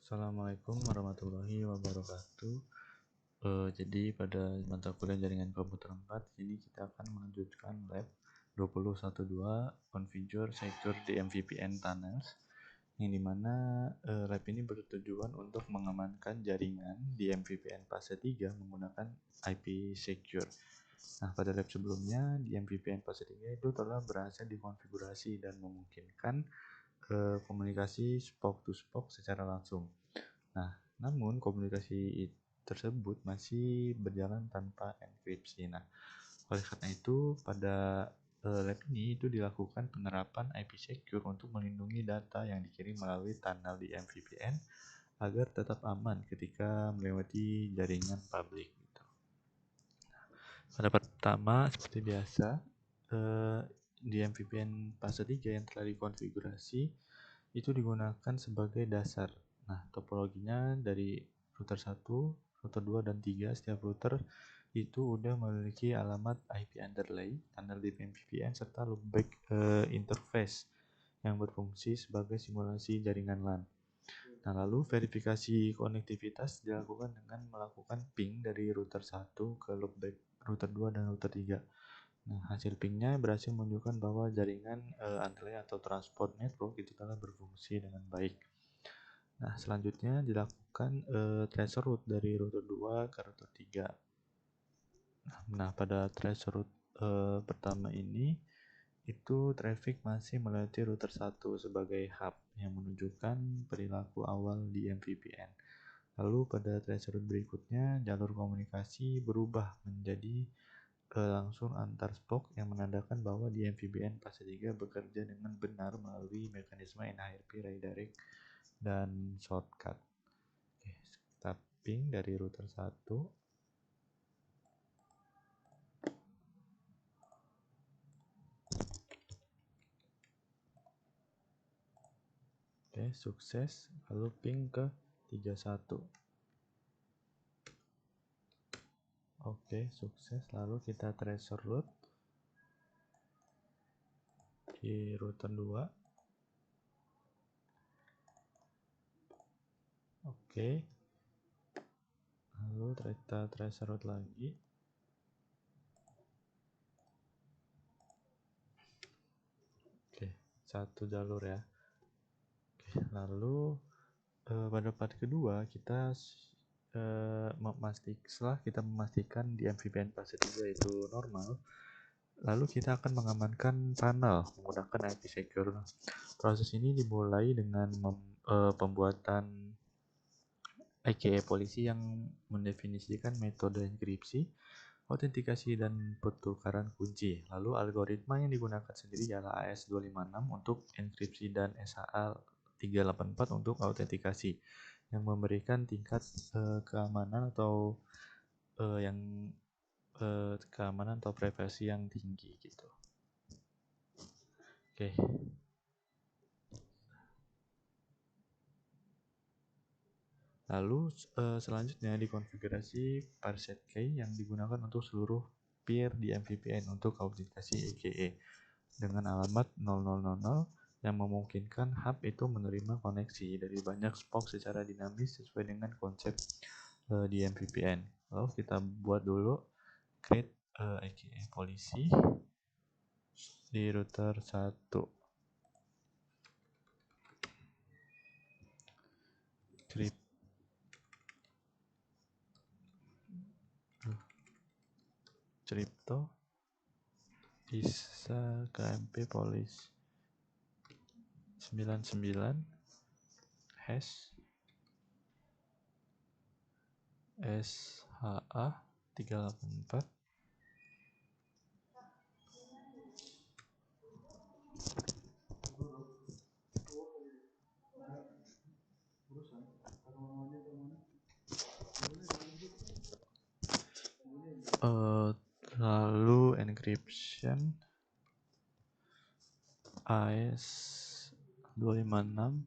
Assalamualaikum warahmatullahi wabarakatuh. Jadi pada mata kuliah jaringan komputer 4 ini kita akan melanjutkan lab 2012 Configure Secure DMVPN Tunnels, yang dimana lab ini bertujuan untuk mengamankan jaringan DMVPN fase 3 menggunakan IP Secure. Nah, pada lab sebelumnya DMVPN fase 3 itu telah berhasil dikonfigurasi dan memungkinkan komunikasi spoke to spoke secara langsung. Nah, namun komunikasi tersebut masih berjalan tanpa enkripsi. Nah, oleh karena itu pada lab ini itu dilakukan penerapan IP secure untuk melindungi data yang dikirim melalui tunnel di MVPN agar tetap aman ketika melewati jaringan publik. Gitu. Pada pertama, seperti biasa, di MVPN fase 3 yang telah dikonfigurasi itu digunakan sebagai dasar. Nah, topologinya dari router 1, router 2, dan 3, setiap router itu udah memiliki alamat IP underlay, tunnel di MVPN, serta loopback interface yang berfungsi sebagai simulasi jaringan LAN. Nah, lalu verifikasi konektivitas dilakukan dengan melakukan ping dari router 1 ke loopback router 2 dan router 3. Nah, hasil pingnya berhasil menunjukkan bahwa jaringan underlay atau transport network itu telah berfungsi dengan baik. Nah, selanjutnya dilakukan tracer route dari router 2 ke router 3. Nah, pada tracer route pertama ini itu traffic masih melewati router 1 sebagai hub yang menunjukkan perilaku awal di MVPN. Lalu pada tracer route berikutnya jalur komunikasi berubah menjadi langsung antar spoke yang menandakan bahwa di MVPN fase 3 bekerja dengan benar melalui mekanisme NHRP redirect dan shortcut. Oke, kita ping dari router 1. Oke, sukses. Lalu ping ke 31. Oke, sukses. Lalu kita tracer route di router 2. Oke. Lalu kita tracer route lagi. Oke, satu jalur ya. Oke, lalu pada part kedua kita setelah kita memastikan di MVPN fase 3 itu normal, lalu kita akan mengamankan tunnel menggunakan IP secure. Proses ini dimulai dengan pembuatan IKE polisi yang mendefinisikan metode enkripsi, autentikasi, dan pertukaran kunci. Lalu algoritma yang digunakan sendiri ialah AS256 untuk enkripsi dan SHA 384 untuk autentikasi, yang memberikan tingkat keamanan atau keamanan atau privasi yang tinggi gitu. Oke. Lalu selanjutnya dikonfigurasi parset key yang digunakan untuk seluruh peer di MVPN untuk autentikasi EKE dengan alamat 0000 yang memungkinkan hub itu menerima koneksi dari banyak spoke secara dinamis sesuai dengan konsep di MVPN. Lalu kita buat dulu create EKE polisi di router 1. Crypto bisa KMP polis 99 hash SHA 384. Lalu encryption AS256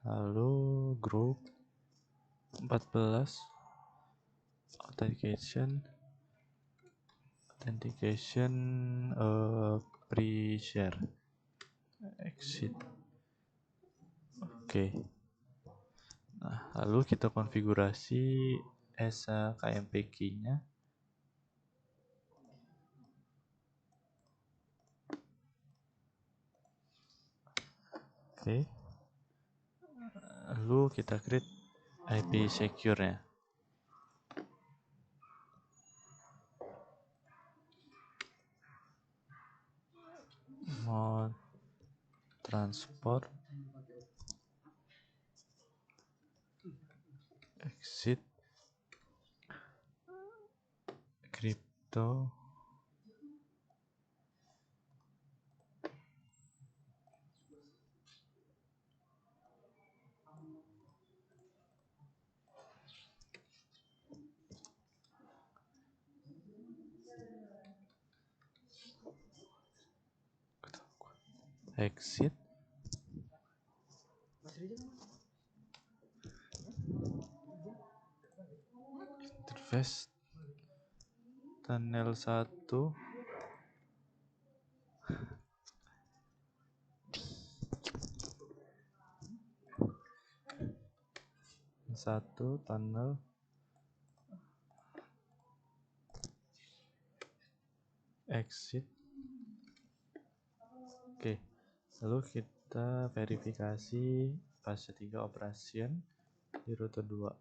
lalu group 14 authentication pre-share exit. Oke. Nah, lalu kita konfigurasi ESA KMP key-nya. Oke. Lalu kita create IP secure-nya. Mau transport exit crypto exit interface tunnel 1 tunnel exit. Oke, lalu kita verifikasi fase 3 operation di rute 2.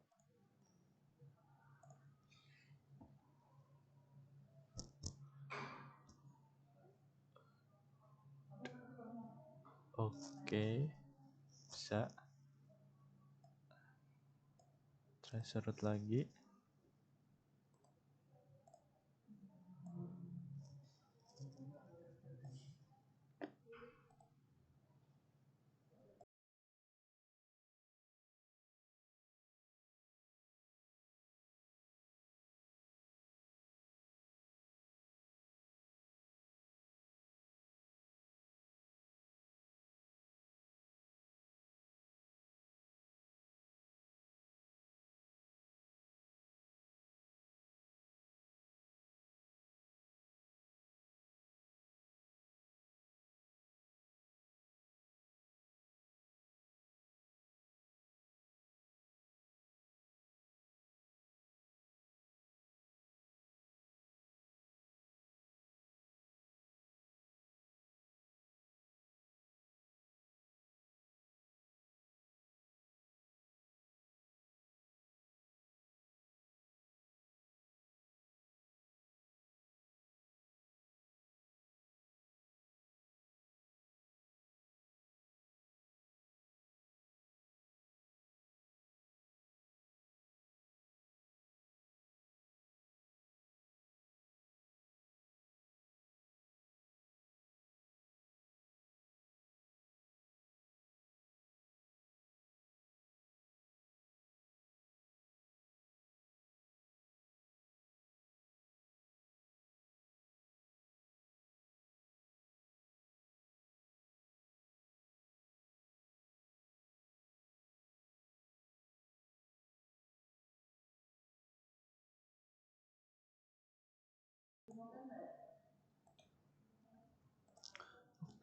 Oke, bisa. Trace route lagi.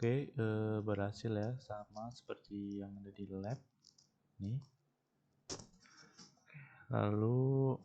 Oke, berhasil ya, sama seperti yang ada di lab nih. Lalu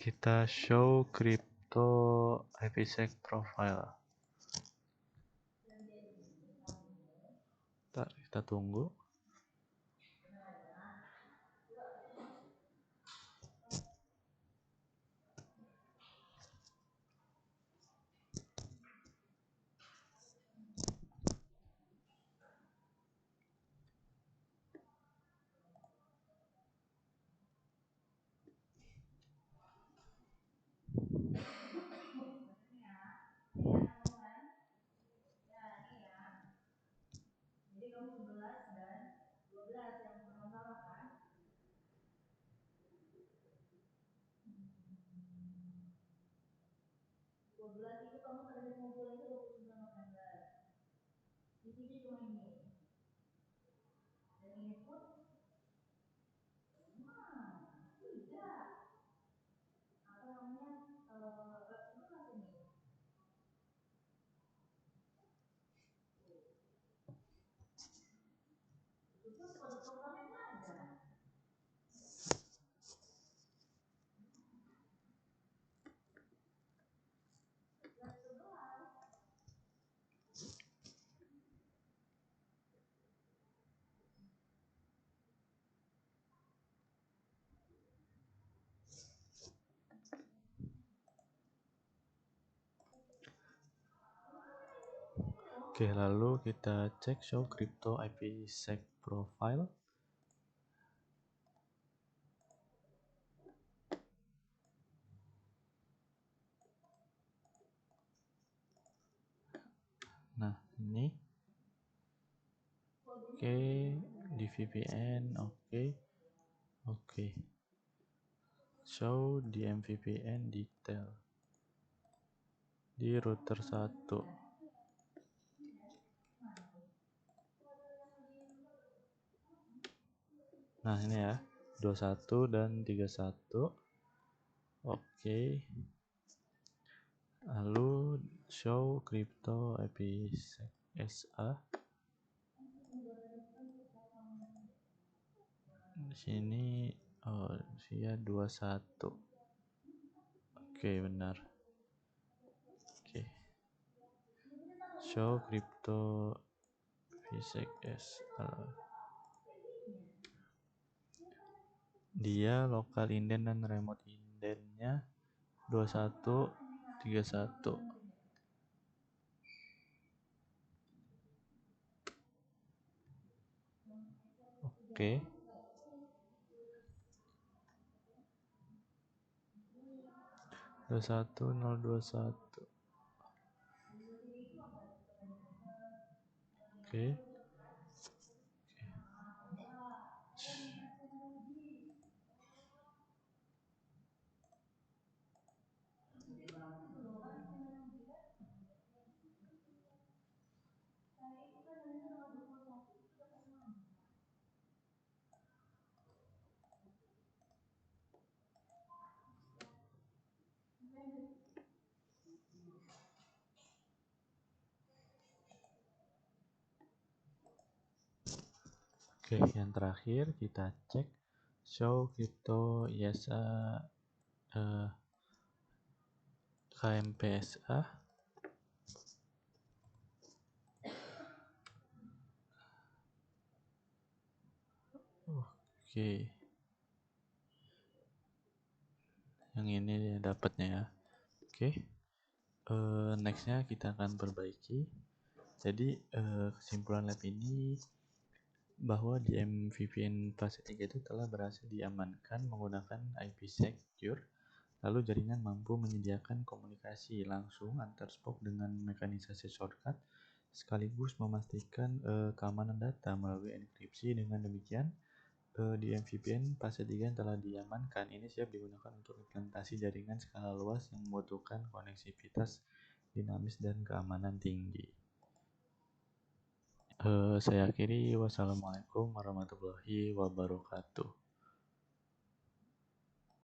kita show crypto IPsec profile. Bentar, kita tunggu. Oke, lalu kita cek show crypto IPsec profile. Nah, ini oke, di VPN oke. Show di MVPN detail di router 1. Nah, ini ya, 21 dan 31. Oke. Lalu show crypto IPsec SA. Di sini dia 21. Oke, benar. Oke. Show crypto IPsec SA. Dia local indent dan remote indentnya 21 31. Oke. Dua satu nol dua satu. Oke. Oke, yang terakhir kita cek show crypto ISA KMPSA. Oke, yang ini dapatnya ya. Oke, nextnya kita akan perbaiki. Jadi kesimpulan lab ini bahwa di MVPN fase 3 itu telah berhasil diamankan menggunakan IP secure. Lalu jaringan mampu menyediakan komunikasi langsung antar spoke dengan mekanisasi shortcut, sekaligus memastikan keamanan data melalui enkripsi. Dengan demikian, di MVPN fase 3 yang telah diamankan ini siap digunakan untuk implementasi jaringan skala luas yang membutuhkan koneksivitas dinamis dan keamanan tinggi. Saya akhiri, wassalamualaikum warahmatullahi wabarakatuh.